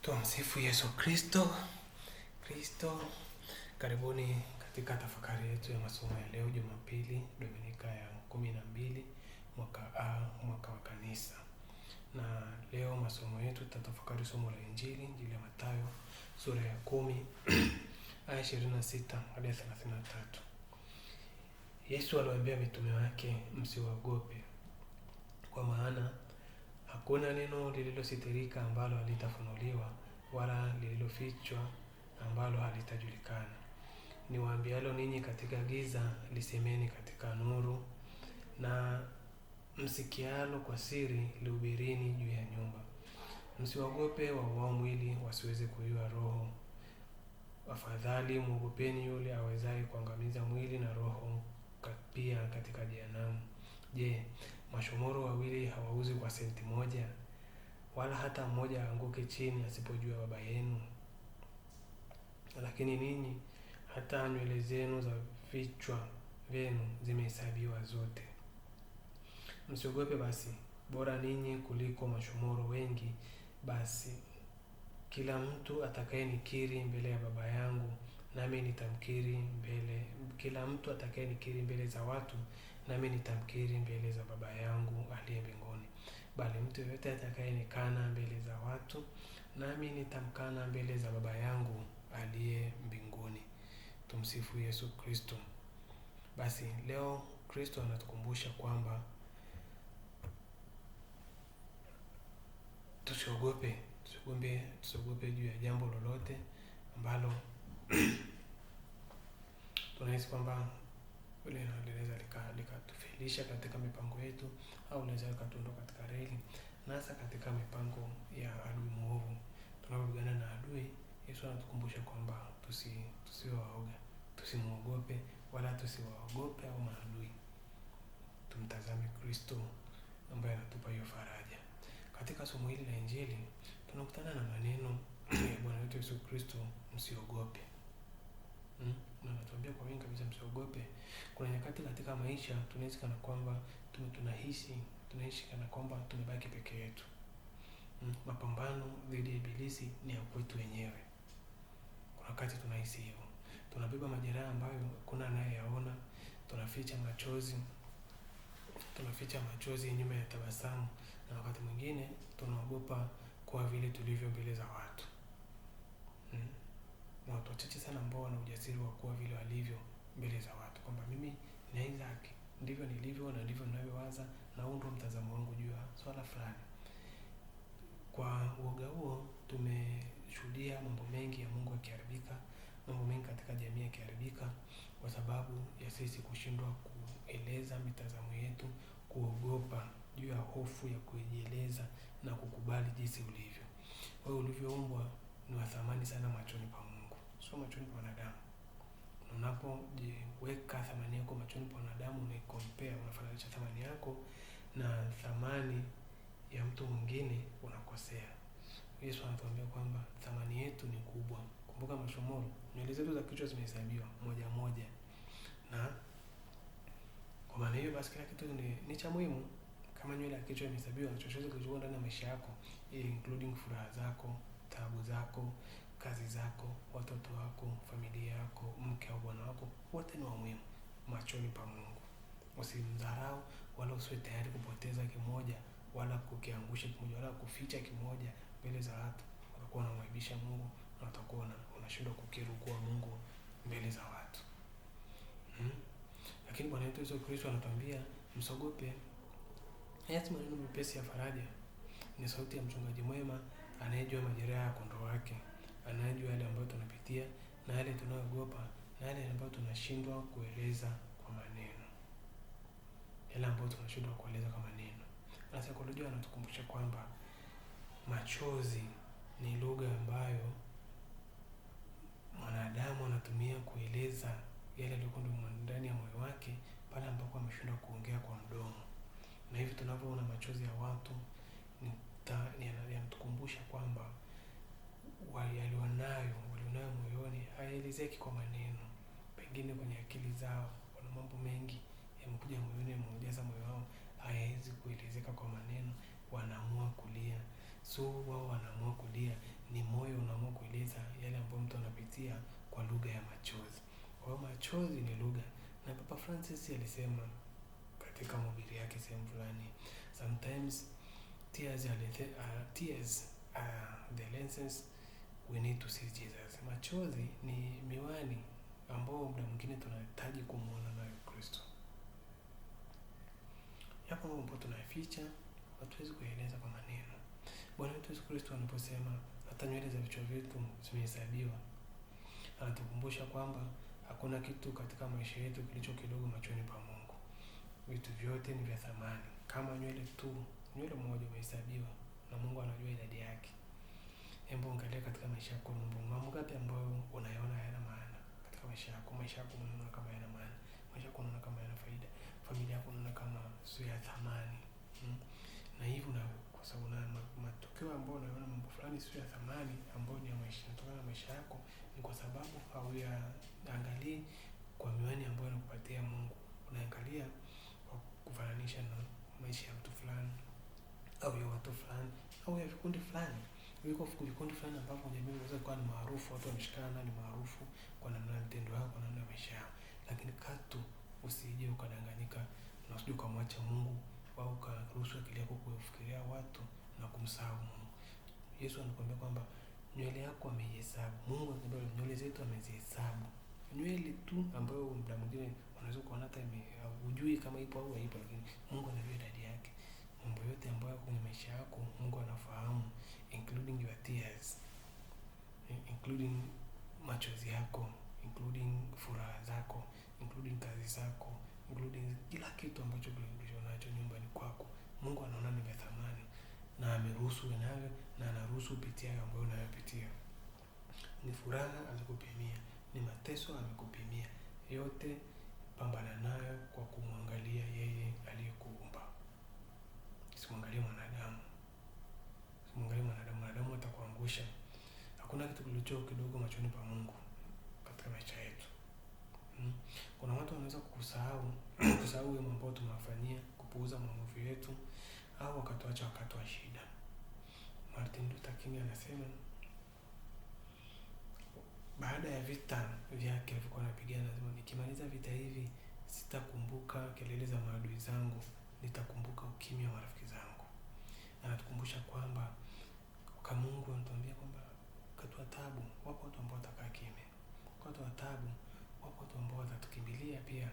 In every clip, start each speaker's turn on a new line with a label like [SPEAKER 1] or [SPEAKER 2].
[SPEAKER 1] Tumsifu Yesu Kristo. Karibuni katika tafakari yetu ya masomo ya leo Jumapili, Dominika ya 12 mwaka A, mwaka wa kanisa. Na leo masomo yetu tutatafakari somo la Injili ya Mathayo sura ya 10 aya 26 hadi 33. Yesu aliwaambia mitume wake, msiwaogope, kwa maana hakuna neno lililositirika ambalo halitafunuliwa, wala lililofichwa ambalo halitajulikana. Niwaambialo ninyi katika giza, lisemeni katika nuru, na msikialo kwa siri, lihubirini juu ya nyumba. Msiwaogope wauao mwili, wasiweze kuiua roho. Afadhali muogopeni yule awezaye kuangamiza mwili na roho pia katika jehanamu. Je, mashomoro wawili hawauzi kwa senti moja? Wala hata mmoja aanguke chini asipojua Baba yenu. Lakini ninyi hata nywele zenu za vichwa vyenu zimehesabiwa zote. Msiogope basi, bora ninyi kuliko mashomoro wengi. Basi kila mtu atakayenikiri mbele ya Baba yangu, nami nitamkiri mbele. Kila mtu atakayenikiri mbele za watu, nami nitamkiri mbele za Baba yangu aliye mbinguni. Bali mtu yote atakayenikana mbele za watu, nami nitamkana mbele za Baba yangu aliye mbinguni. Tumsifu Yesu Kristo. Basi leo Kristo anatukumbusha kwamba tusiogope juu ya jambo lolote ambalo tunahisi kwamba linaweza likatufelisha katika mipango yetu, au linaweza likatuondoa katika reli, na hasa katika mipango ya adui mwovu. Tunapopigana na adui, Yesu anatukumbusha kwamba tusiwe waoga, tusimuogope wala tusiwaogope au maadui. Tumtazame Kristo ambaye anatupa hiyo faraja. Katika somo hili la Injili tunakutana na maneno ya Bwana wetu Yesu Kristo, msiogope. Na anatuambia kwa wingi kabisa msiogope. Kuna nyakati katika maisha tunaishi kana kwamba tunaishi kana kwamba tumebaki peke yetu. Mapambano dhidi ya ibilisi ni ya kwetu wenyewe. Kuna wakati tunahisi hivyo. Tunabeba majeraha ambayo hakuna anayeyaona. Tunaficha machozi nyuma ya tabasamu, na wakati mwingine tunaogopa kwa vile tulivyo mbele za watu. Watu wachache sana ambao wana ujasiri wa kuwa vile walivyo mbele za watu, kwamba mimi ni Isaac, ndivyo nilivyo na ndivyo ninavyowaza, na huu ndio mtazamo wangu juu ya swala fulani. Kwa uoga huo tumeshuhudia mambo mengi ya Mungu yakiharibika, mambo mengi katika jamii yakiharibika, kwa sababu ya sisi kushindwa kueleza mitazamo yetu, kuogopa juu ya hofu ya kujieleza na kukubali jinsi ulivyo. Wewe ulivyoumbwa ni wa thamani sana machoni pa Mungu, sio machoni pa wanadamu. Unapojiweka thamani yako machoni pa wanadamu, unafananisha thamani yako na thamani ya mtu mwingine, unakosea. Yesu anatuambia kwamba thamani yetu ni kubwa. Kumbuka mashomoro, nywele zetu za kichwa zimehesabiwa moja moja. Na kwa maana hiyo basi kila kitu ni cha muhimu. Kama nywele ya kichwa imehesabiwa, chochote kilicho ndani ya maisha yako, including furaha zako, taabu zako, kazi zako, watoto wako, familia yako, mke au bwana wako, wote ni wa muhimu machoni pa Mungu. Usimdharau wala usiwe tayari kupoteza kimoja, wala kukiangusha kimoja, wala kuficha kimoja mbele za watu. Utakuwa unamwaibisha Mungu, na utakuwa unashindwa kukiri kuwa Mungu mbele za watu. Lakini Bwana wetu Yesu Kristo anatuambia msiogope. Haya si maneno mepesi ya faraja. Ni sauti ya mchungaji mwema anayejua majeraha ya kondoo wake, anayejua yale ambayo tunapitia na yale tunayoogopa na yale ambayo tunashindwa kueleza kwa maneno. Na saikolojia anatukumbusha kwamba machozi ni lugha ambayo mwanadamu anatumia kueleza yale yaliyo ndani ya moyo wake pale ambapo ameshindwa kuongea kwa mdomo. Na hivi tunavyoona machozi ya watu yanatukumbusha kwamba walionayo moyoni hayaelezeki kwa maneno. Pengine kwenye akili zao wana mambo mengi yamekuja moyoni, yamejaza moyo wao, hayawezi kuelezeka kwa maneno. Wanaamua kulia So wao wanaamua kulia, ni moyo unaamua kueleza yale ambayo mtu anapitia kwa lugha ya machozi. Kwa hiyo machozi ni lugha, na Papa Francis alisema katika mahubiri yake sehemu fulani, sometimes tears are the lenses we need to see Jesus. Machozi ni miwani ambao muda mwingine tunahitaji kumuona nayo Kristo. Yapo mambo ambayo tunaficha, hatuwezi kueleza kwa maneno. Bwana wetu Yesu Kristo anaposema hata nywele za vichwa vyetu zimehesabiwa, anatukumbusha kwamba hakuna kitu katika maisha yetu kilicho kidogo machoni pa Mungu. Vitu vyote ni vya thamani. Kama nywele tu, nywele moja imehesabiwa na Mungu anajua idadi yake. Hebu angalia katika maisha yako, mambo ngapi ambayo unayaona hayana maana katika maisha yako? Maisha yako unaona kama hayana maana, maisha yako unaona kama hayana faida, familia yako unaona kama sio ya thamani. Na hivyo na kwa sababu na matokeo ambayo unaona mambo fulani sio ya thamani ambayo ni ya maisha, yanatokana na maisha yako, ni kwa sababu hauyaangalii kwa miwani ambayo anakupatia Mungu. Unaangalia kwa kufananisha na maisha ya mtu fulani au ya watu fulani au ya vikundi fulani. Viko vikundi fulani ambavyo jamii inaweza kuwa ni maarufu, watu wameshikana, ni maarufu kwa namna ya mtendo wao, kwa namna ya maisha yao. Lakini katu usije ukadanganyika na usije ukamwacha Mungu au ukaruhusu akili yako kufikiria watu na kumsahau Mungu. Yesu anakuambia kwamba nywele yako amehesabu. Mungu anakuambia nywele zetu amezihesabu. Nywele tu ambayo muda mwingine unaweza kuona hata hujui kama ipo au haipo, lakini Mungu anajua idadi yake. Mambo yote ambayo kwenye maisha yako Mungu anafahamu, including your tears, including machozi yako, including furaha zako, including kazi zako, including kila kitu ambacho ulichonacho nyumbani kwako. Mungu anaona ni vya thamani na ameruhusu unayo na anaruhusu upitie ambayo unayopitia. Ni furaha amekupimia, ni mateso amekupimia. Yote pambana nayo kwa kumwangalia yeye aliyekuumba. Usimwangalie mwanadamu. Usimwangalie mwanadamu, mwanadamu atakuangusha. Hakuna kitu kilicho kidogo machoni pa Mungu katika maisha yetu. Kuna watu wanaweza kusahau wema ambao tumewafanyia, kupuuza maovu yetu, au wakatuacha wakati wa shida. Martin Luther King anasema baada ya vita vyake alivyokuwa anapigana, anasema nikimaliza vita hivi sitakumbuka kelele za maadui zangu, nitakumbuka ukimya wa marafiki zangu. Anatukumbusha kwamba kwa Mungu anatuambia kwamba wakati wa taabu wapo watu ambao watakaa kimya. Wakati wa taabu wapo watu ambao watatukimbilia pia.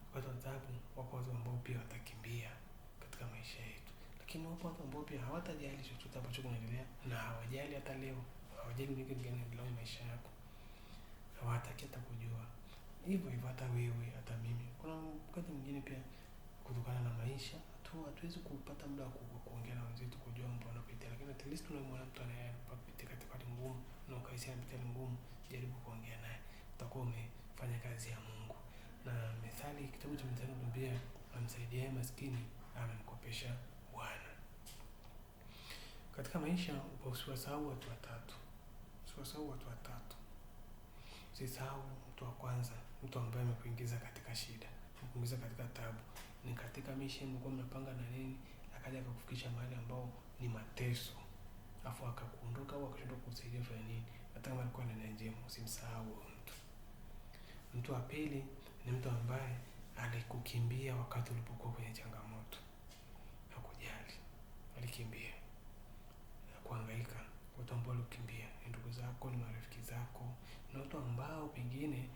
[SPEAKER 1] Wakati wa taabu wapo watu ambao pia watakimbia katika maisha yetu. Lakini wapo watu ambao pia hawatajali chochote ambacho kinaendelea, na hawajali hata leo, hawajali nini kinaendelea kwenye maisha yako. Hawataki hata kujua. Hivyo hata wewe, hata mimi. Kuna wakati mwingine pia kutokana na maisha hatuwezi kupata muda wa kuongea na wenzetu, kujua mambo wanapitia, lakini at least tunamwona mtu anayepitia katika hali ngumu na ukaisi anapitia ngumu, jaribu kuongea naye. Utakuwa umefanya kazi ya Mungu. Na Methali, kitabu cha Methali kinatuambia amsaidiaye maskini amemkopesha Bwana. Katika maisha usiwasahau watu watatu. Usiwasahau watu watatu. Usisahau mtu wa kwanza, mtu ambaye amekuingiza katika shida, amekuingiza katika taabu. Ni katika mission mlikuwa mnapanga na nini, akaja akakufikisha mahali ambao ni mateso, afu akakuondoka au akashindwa kukusaidia fanya nini, hata kama alikuwa na njema. Usimsahau mtu. Mtu wa pili ni mtu ambaye alikukimbia wakati ulipokuwa kwenye changamoto. Hakujali, alikimbia. Kuhangaika, watu ambao walikimbia ni ndugu zako, ni marafiki zako, na watu ambao pengine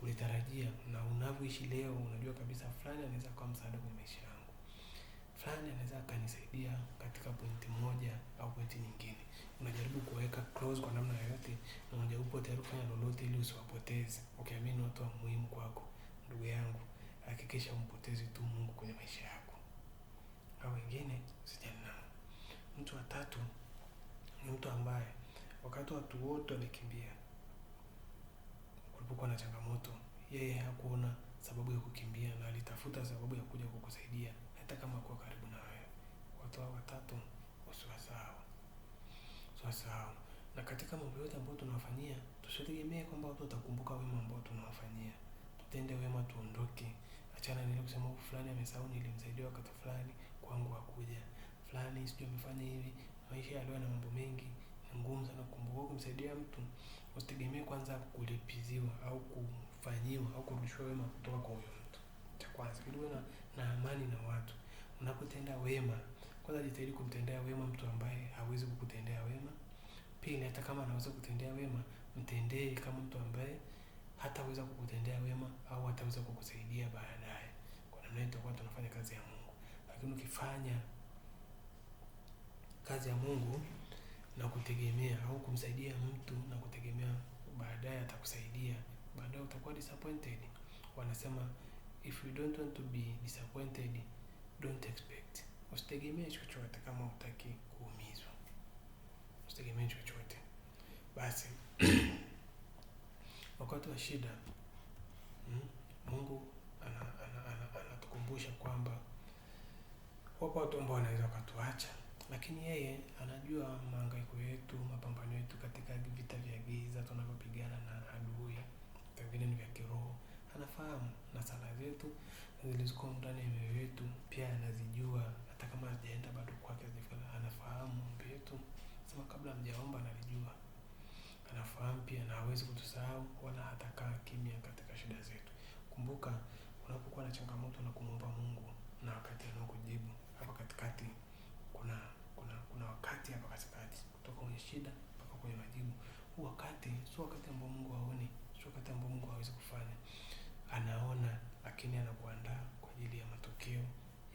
[SPEAKER 1] ulitarajia, na unavyoishi leo unajua kabisa fulani anaweza kuwa msaada kwenye maisha yangu, fulani anaweza akanisaidia katika pointi moja au pointi nyingine. Unajaribu kuweka close kwa namna yoyote, na unajaribu tayari kufanya lolote ili usiwapoteze. Ukiamini watu wa muhimu kwako, ndugu yangu, hakikisha umpotezi tu Mungu kwenye maisha yako. Hao wengine usijali nao. Mtu wa tatu ni mtu ambaye wakati watu wote wamekimbia, kulipokuwa na changamoto, yeye hakuona sababu ya kukimbia na alitafuta sababu ya kuja kukusaidia hata kama kwa karibu na wewe. Watu hao watatu usiwasahau. Usiwasahau. Na katika mambo yote ambayo tunawafanyia, tusitegemee kwamba watu watakumbuka wema ambao tunawafanyia. Tutende wema tuondoke. Achana na ile kusema fulani amesahau nilimsaidia wakati fulani, kwangu hakuja. Fulani sijui amefanya hivi, maisha ya leo na mambo mengi, ni ngumu sana kukumbuka. Kumsaidia mtu usitegemee kwanza kulipiziwa au kufanyiwa au kurudishiwa wema kutoka kwa huyo mtu. Cha kwanza, ili uwe na amani na watu. Unapotenda wema, kwanza jitahidi kumtendea wema mtu ambaye hawezi kukutendea wema. Pili, hata kama anaweza kukutendea wema, mtendee kama mtu ambaye hataweza kukutendea wema au hataweza kukusaidia baadaye. Kwa namna hiyo tutakuwa tunafanya kazi ya Mungu. Lakini ukifanya kazi ya Mungu na kutegemea au kumsaidia mtu na kutegemea baadaye atakusaidia, baadaye utakuwa disappointed. Wanasema if you don't want to be disappointed, don't expect. Usitegemee chochote kama hutaki kuumizwa. Usitegemee chochote. Basi wakati wa shida, Mungu anatukumbusha kwamba wapo watu ambao wanaweza kutuacha, lakini yeye anajua mahangaiko yetu, mapambano yetu katika vita vya giza tunavyopigana na adui, pengine ni vya kiroho. Anafahamu na sala zetu zilizoko ndani ya mioyo yetu pia anazijua, hata kama hajaenda bado kwake, anafahamu maombi yetu. Sema kabla mjaomba analijua. Anafahamu pia na hawezi kutusahau wala hatakaa kimya katika shida zetu. Kumbuka, unapokuwa na changamoto na kumwomba Mungu na wakati anaokujibu, hapa katikati kuna wakati hapa katikati kutoka kwenye shida mpaka kwenye majibu. Huu wakati sio wakati ambao Mungu haoni, sio wakati ambao Mungu hawezi kufanya. Anaona, lakini anakuandaa kwa ajili ya matokeo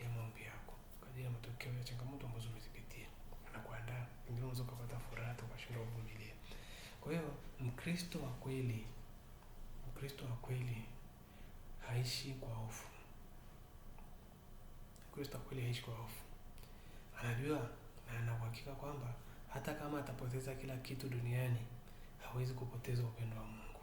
[SPEAKER 1] ya maombi yako, kwa ajili ya matokeo ya changamoto ambazo umezipitia. Anakuandaa, pengine unaweza kupata furaha ukashindwa kuvumilia. Kwa hiyo Mkristo wa kweli haishi kwa hofu. Mkristo wa kweli haishi kwa hofu. Anajua na ana uhakika kwamba hata kama atapoteza kila kitu duniani, hawezi kupoteza upendo wa Mungu.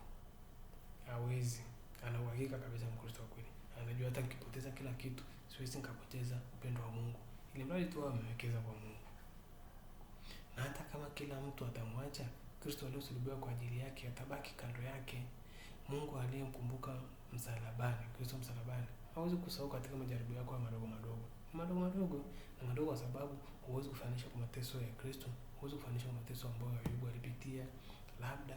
[SPEAKER 1] Hawezi. Ana uhakika kabisa Mkristo wa kweli. Anajua hata nikipoteza kila kitu, siwezi nikapoteza upendo wa Mungu. Ili mradi tu amewekeza kwa Mungu. Na hata kama kila mtu atamwacha, Kristo aliyesulubiwa kwa ajili yake atabaki kando yake. Mungu aliyemkumbuka msalabani, Kristo msalabani, hawezi kusahau katika majaribu yako madogo kwa sababu huwezi kufanisha kwa mateso ya Kristo, huwezi kufanisha kwa mateso ambayo Ayubu alipitia. Labda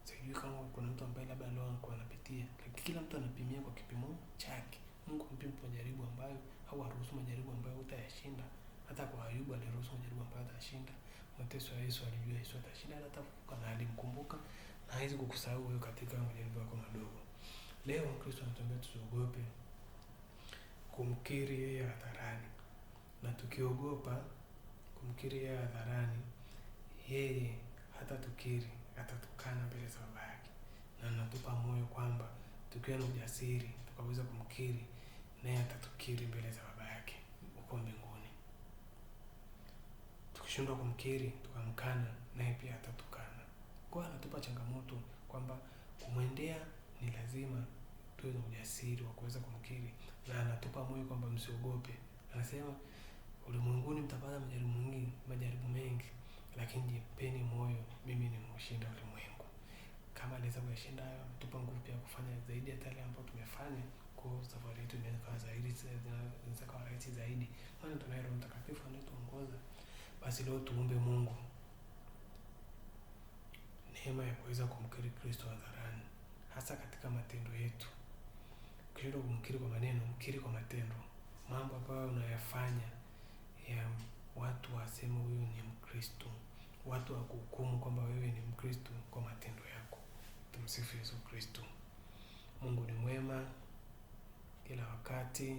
[SPEAKER 1] sijui kama kuna mtu ambaye labda leo anakuwa anapitia, lakini kila mtu anapimia kwa kipimo chake. Mungu mpimi majaribu ambayo au haruhusu majaribu ambayo utayashinda. Hata kwa Ayubu aliruhusu majaribu ambayo atashinda. Mateso ya Yesu, alijua Yesu atashinda na atafufuka, na alimkumbuka na hawezi kukusahau wewe katika majaribu yako madogo. Leo Kristo anatuambia tusiogope kumkiri yeye hadharani. Na tukiogopa kumkiri yeye hadharani, yeye hata tukiri, atatukana mbele za Baba yake. Na anatupa moyo kwamba tukiwa na ujasiri tukaweza kumkiri, naye atatukiri mbele za Baba yake huko mbinguni. Tukishindwa kumkiri, tukamkana, naye pia atatukana. Kwa anatupa changamoto kwamba kumwendea ni lazima tuwe na ujasiri wa kuweza kumkiri, na anatupa moyo kwamba msiogope. Anasema ulimwenguni mtapata majaribu mengi, lakini jipeni moyo, mimi nimeushinda ulimwengu. Kama aliweza kuyashinda hayo, ametupa nguvu pia kufanya zaidi ya yale ambayo tumefanya. Kwa safari yetu inaweza kuwa rahisi zaidi, maana tunaye Roho Mtakatifu anayetuongoza. Basi leo tuombe Mungu neema ya kuweza kumkiri Kristo hadharani, hasa katika matendo yetu. Ukishindwa kumkiri kwa maneno, mkiri kwa matendo. Mambo ambayo unayafanya ya watu waseme huyu ni Mkristo, watu wakuhukumu kwamba wewe ni Mkristo kwa matendo yako. Tumsifu Yesu Kristo. Mungu ni mwema kila wakati.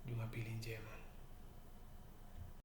[SPEAKER 1] Jumapili njema.